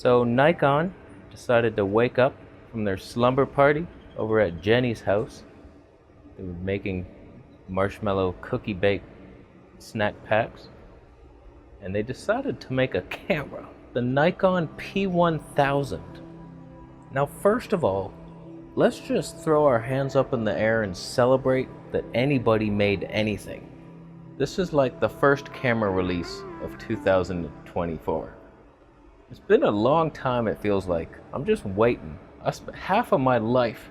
So Nikon decided to wake up from their slumber party over at Jenny's house. They were making marshmallow cookie bake snack packs. And they decided to make a camera, the Nikon P1000. Now first of all, let's just throw our hands up in the air and celebrate that anybody made anything. This is like the first camera release of 2024. It's been a long time, it feels like. I'm just waiting. Half of my life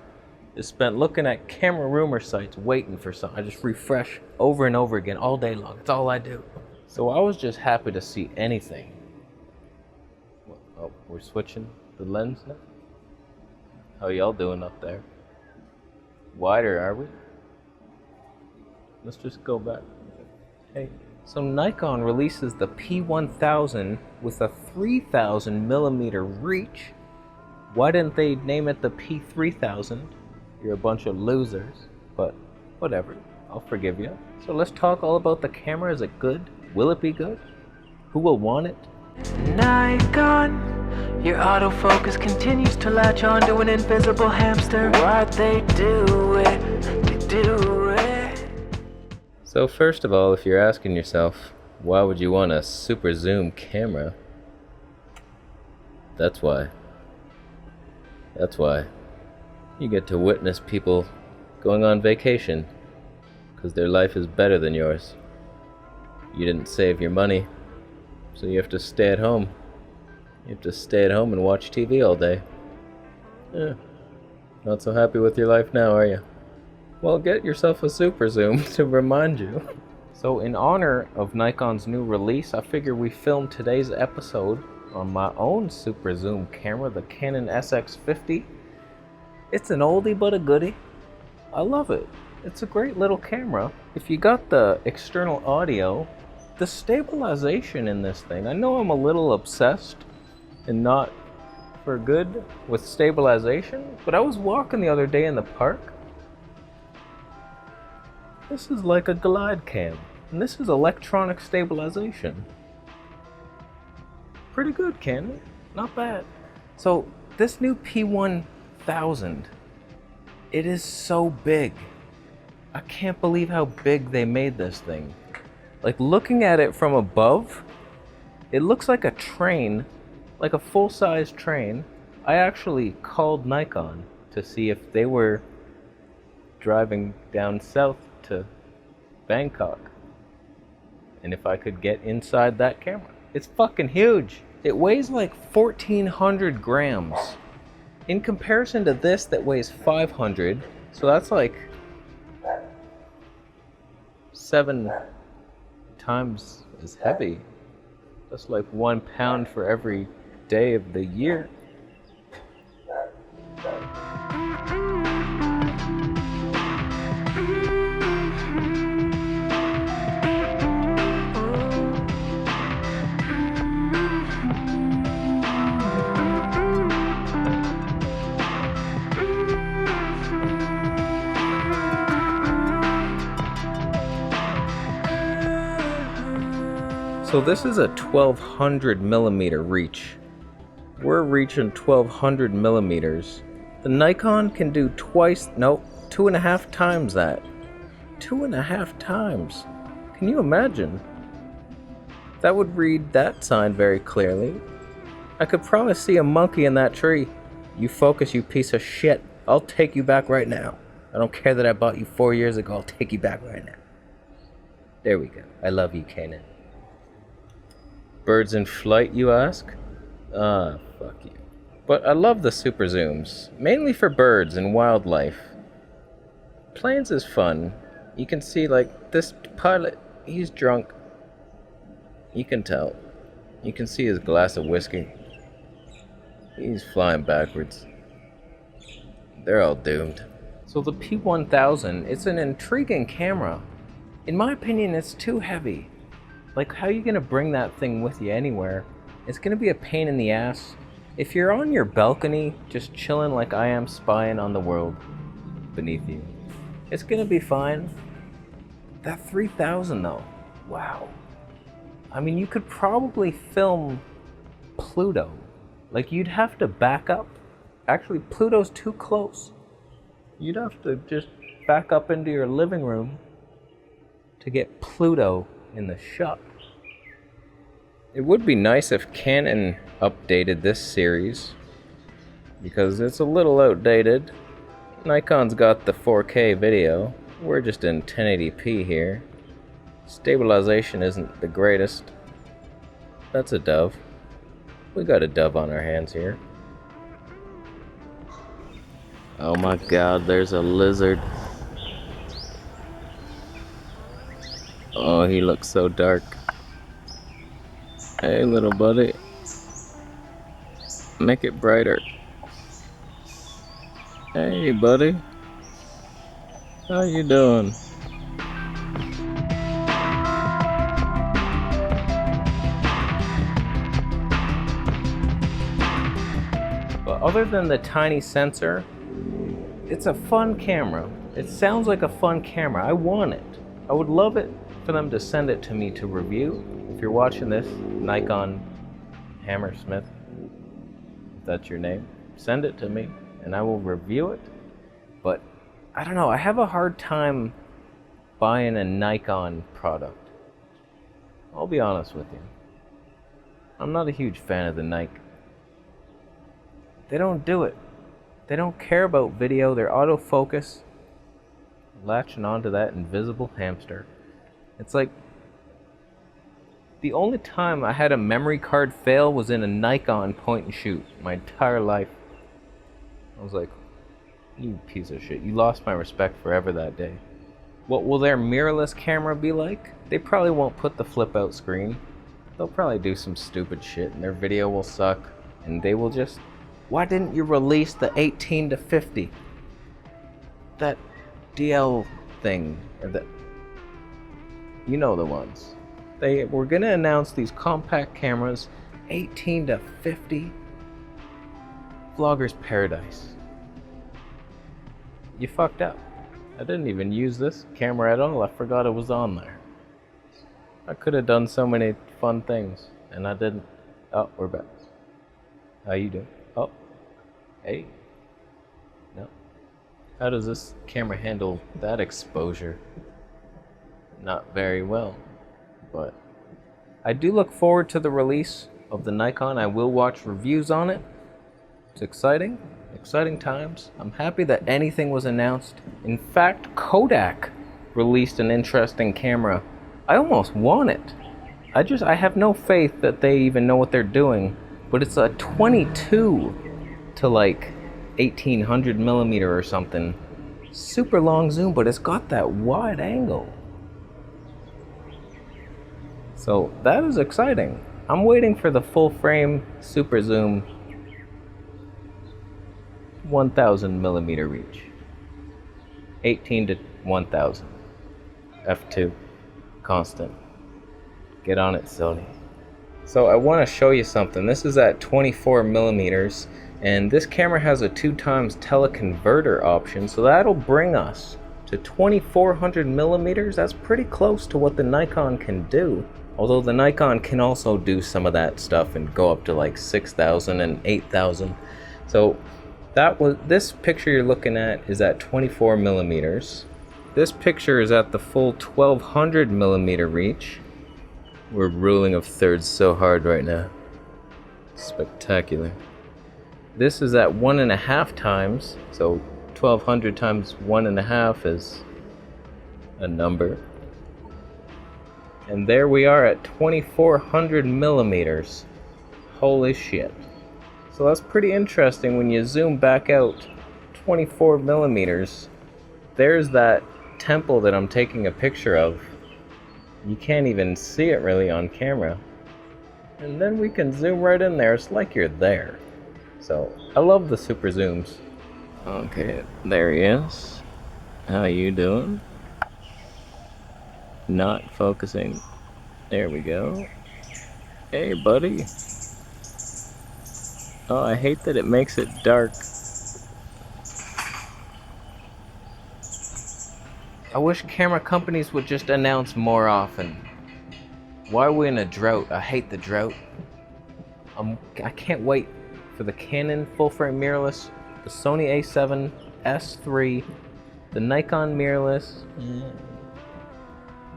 is spent looking at camera rumor sites waiting for something. I just refresh over and over again all day long. It's all I do. So I was just happy to see anything. Oh, we're switching the lens now? How y'all doing up there? Wider, are we? Let's just go back. Hey. So Nikon releases the P1000 with a 3000 millimeter reach. Why didn't they name it the P3000? You're a bunch of losers, but whatever, I'll forgive you. So let's talk all about the camera. Is it good? Will it be good? Who will want it? Nikon, your autofocus continues to latch onto an invisible hamster. Why'd they do it? They do it. So first of all, if you're asking yourself, why would you want a super zoom camera? That's why. That's why. You get to witness people going on vacation because their life is better than yours. You didn't save your money, so you have to stay at home. You have to stay at home and watch TV all day. Not so happy with your life now, are you? Well, get yourself a super zoom to remind you. So in honor of Nikon's new release, I figure we film today's episode on my own super zoom camera, the Canon SX50. It's an oldie but a goodie. I love it. It's a great little camera. If you got the external audio, the stabilization in this thing, I know I'm a little obsessed and not for good with stabilization, but I was walking the other day in the park. This is like a glide cam, and this is electronic stabilization. Pretty good, Canon. Not bad. So this new P1000, it is so big. I can't believe how big they made this thing. Like looking at it from above, it looks like a train, like a full-size train. I actually called Nikon to see if they were driving down south to Bangkok and if I could get inside that camera. It's fucking huge. It weighs like 1,400 grams in comparison to this that weighs 500. So that's like 7 times as heavy. That's like 1 pound for every day of the year. So this is a 1200 millimeter reach. We're reaching 1200 millimeters. The Nikon can do 2.5 times that. 2.5 times. Can you imagine? That would read that sign very clearly. I could probably see a monkey in that tree. You focus, you piece of shit. I'll take you back right now. I don't care that I bought you 4 years ago. I'll take you back right now. There we go. I love you, Canon. Birds in flight, you ask? Fuck you. But I love the super zooms, mainly for birds and wildlife. Planes is fun. You can see, like, this pilot, he's drunk. You can tell. You can see his glass of whiskey. He's flying backwards. They're all doomed. So the P1000, it's an intriguing camera. In my opinion, it's too heavy. Like, how are you gonna bring that thing with you anywhere? It's gonna be a pain in the ass. If you're on your balcony, just chilling like I am, spying on the world beneath you, it's gonna be fine. That 3000 though, wow. I mean, you could probably film Pluto Like, you'd have to back up. Actually, Pluto's too close. You'd have to just back up into your living room to get Pluto in the shot. It would be nice if Canon updated this series, because it's a little outdated. Nikon's got the 4K video. We're just in 1080p here. Stabilization isn't the greatest. That's a dove. We got a dove on our hands here. Oh my god, there's a lizard. Oh, he looks so dark. Hey, little buddy. Make it brighter. Hey, buddy. How you doing? But other than the tiny sensor, it's a fun camera. It sounds like a fun camera. I want it. I would love it for them to send it to me to review. If you're watching this, Nikon Hammersmith, if that's your name, send it to me and I will review it. But I don't know, I have a hard time buying a Nikon product. I'll be honest with you. I'm not a huge fan of the Nikon. They don't do it. They don't care about video. They're autofocus, latching onto that invisible hamster. It's like, the only time I had a memory card fail was in a Nikon point and shoot my entire life. I was like, you piece of shit. You lost my respect forever that day. What will their mirrorless camera be like? They probably won't put the flip out screen. They'll probably do some stupid shit and their video will suck. And they will just, why didn't you release the 18 to 50? That DL thing, or that, you know the ones. They were gonna announce these compact cameras, 18 to 50. Vlogger's paradise. You fucked up. I didn't even use this camera at all. I forgot it was on there. I could have done so many fun things, and I didn't. Oh, we're back. How you doing? Oh, hey. No. How does this camera handle that exposure? Not very well. But I do look forward to the release of the Nikon. I will watch reviews on it. It's exciting times. I'm happy that anything was announced. In fact, Kodak released an interesting camera. I almost want it. I have no faith that they even know what they're doing, but it's a 22 to like 1800 millimeter or something. Super long zoom, but it's got that wide angle. So that is exciting. I'm waiting for the full frame super zoom 1000 millimeter reach. 18 to 1000. F2. Constant. Get on it, Sony. So I want to show you something. This is at 24 millimeters, and this camera has a 2x teleconverter option, so that'll bring us to 2400 millimeters. That's pretty close to what the Nikon can do. Although the Nikon can also do some of that stuff and go up to like 6000 and 8000. So this picture you're looking at is at 24 millimeters. This picture is at the full 1200 millimeter reach. We're ruling of thirds so hard right now. Spectacular. This is at 1.5 times, so 1200 times 1.5 is a number. And there we are at 2400 millimeters. Holy shit. So that's pretty interesting when you zoom back out 24 millimeters. There's that temple that I'm taking a picture of. You can't even see it really on camera. And then we can zoom right in there. It's like you're there. So I love the super zooms. Okay, there he is. How you doing? Not focusing. There we go. Hey, buddy. Oh, I hate that it makes it dark. I wish camera companies would just announce more often. Why are we in a drought? I hate the drought. I can't wait for the Canon full-frame mirrorless, the Sony A7 S3, the Nikon mirrorless.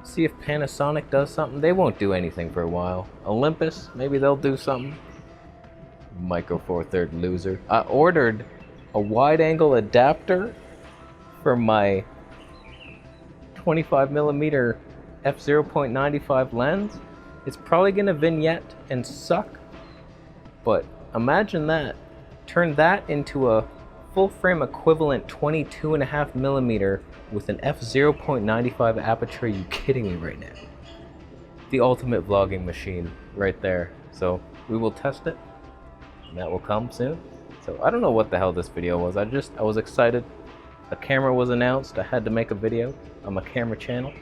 See if Panasonic does something. They won't do anything for a while. Olympus, maybe they'll do something. Micro Four Third loser. I ordered a wide-angle adapter for my 25mm f/0.95 lens. It's probably gonna vignette and suck, but imagine that. Turn that into a full-frame equivalent 22.5mm with an f/0.95 aperture. Are you kidding me right now? The ultimate vlogging machine right there. So we will test it, and that will come soon. So I don't know what the hell this video was. I was excited. A camera was announced. I had to make a video. I'm a camera channel.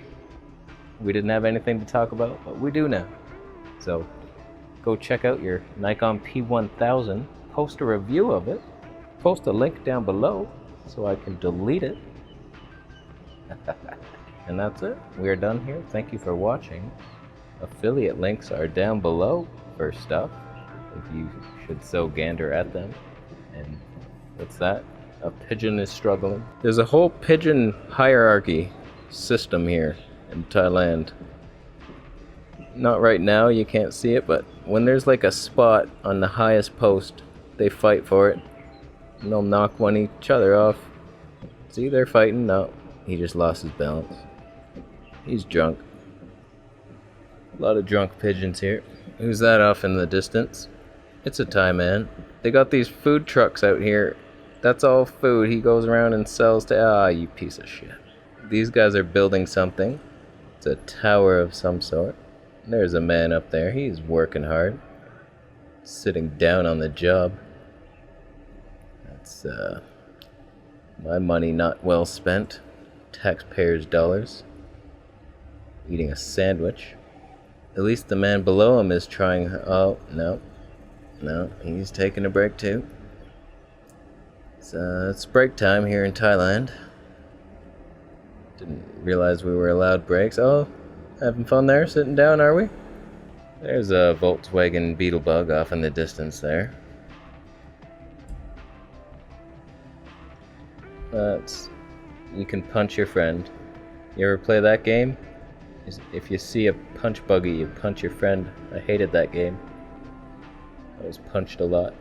We didn't have anything to talk about, but we do now. So go check out your Nikon P1000. Post a review of it. Post a link down below so I can delete it. And that's it. We are done here. Thank you for watching. Affiliate links are down below for stuff, if you should so gander at them. And what's that? A pigeon is struggling. There's a whole pigeon hierarchy system here in Thailand. Not right now, you can't see it, but when there's like a spot on the highest post, they fight for it. And they'll knock each other off. See, they're fighting. No, he just lost his balance. He's drunk. A lot of drunk pigeons here. Who's that off in the distance? It's a Thai man. They got these food trucks out here. That's all food he goes around and sells to. Ah, you piece of shit. These guys are building something. It's a tower of some sort. There's a man up there. He's working hard. Sitting down on the job. That's my money not well spent. Taxpayers' dollars. Eating a sandwich. At least the man below him is trying. Oh, no. No, he's taking a break too. It's break time here in Thailand. Didn't realize we were allowed breaks. Oh, having fun there, sitting down, are we? There's a Volkswagen Beetlebug off in the distance there. You can punch your friend. You ever play that game? If you see a punch buggy, you punch your friend. I hated that game. I was punched a lot.